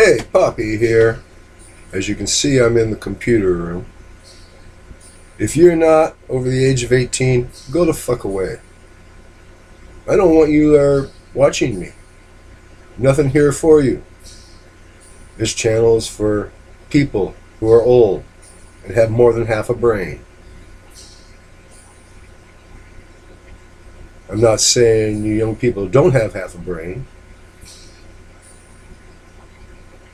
Hey, Poppy here. As you can see, I'm in the computer room. If you're not over the age of 18, go the fuck away. I don't want you there watching me. Nothing here for you. This channel is for people who are old and have more than half a brain. I'm not saying you young people don't have half a brain.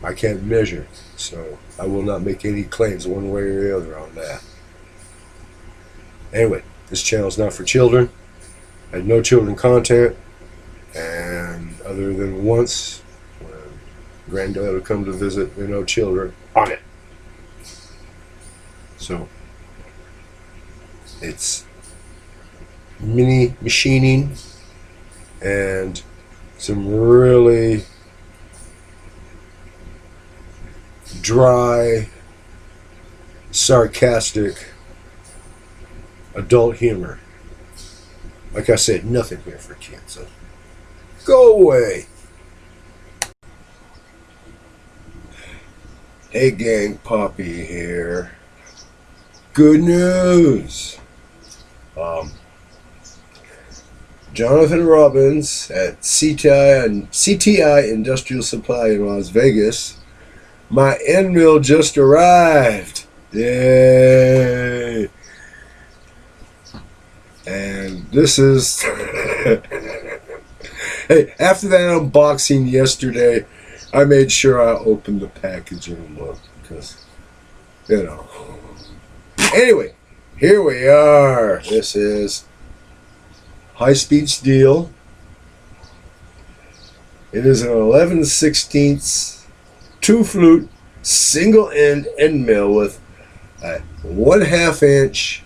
I can't measure, so I will not make any claims one way or the other on that. Anyway, this channel is not for children. I had no children content, and other than once, when granddad would come to visit, there were no children on it. So, it's mini machining and some really dry, sarcastic adult humor. Like I said, nothing here for kids, so go away. Hey gang, Poppy here. Good news. Jonathan Robbins at CTI Industrial Supply in Las Vegas. My end mill just arrived. Yay! And this is hey, after that unboxing yesterday, I made sure I opened the package and looked because, you know. Anyway, here we are. This is high-speed steel. It is an 11/16 two-flute single-end end mill with a 1/2 inch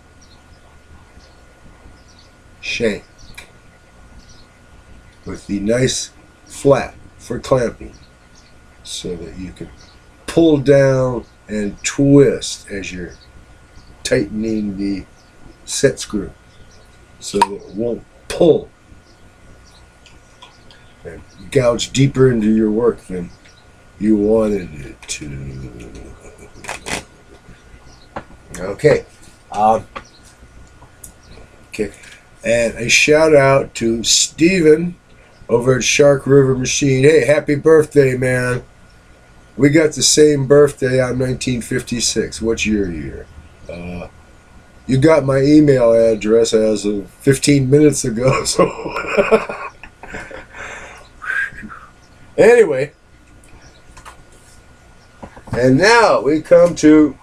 shank with the nice flat for clamping so that you can pull down and twist as you're tightening the set screw so that it won't pull and gouge deeper into your work than you wanted it to. Okay. Okay. And a shout out to Steven over at Shark River Machine. Hey, happy birthday, man. We got the same birthday. I'm 1956. What's your year? You got my email address as of 15 minutes ago. So anyway. And now we come to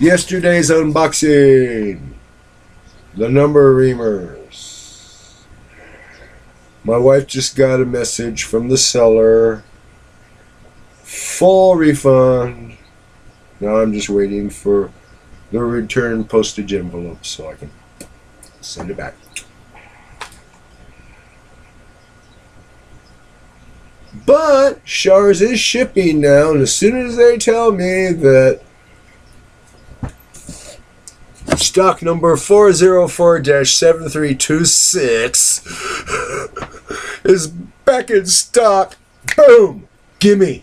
yesterday's unboxing. The number reamers. My wife just got a message from the seller. Full refund. Now I'm just waiting for the return postage envelope so I can send it back. But Shars is shipping now, and as soon as they tell me that stock number 404-7326 is back in stock, boom, gimme.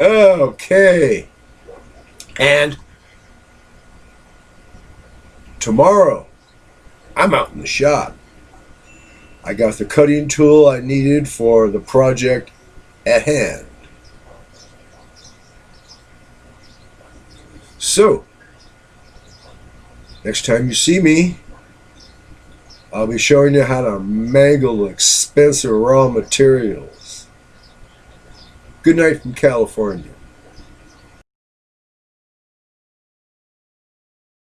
Okay. And tomorrow, I'm out in the shop. I got the cutting tool I needed for the project at hand. So, next time you see me, I'll be showing you how to mangle expensive raw materials. Good night from California.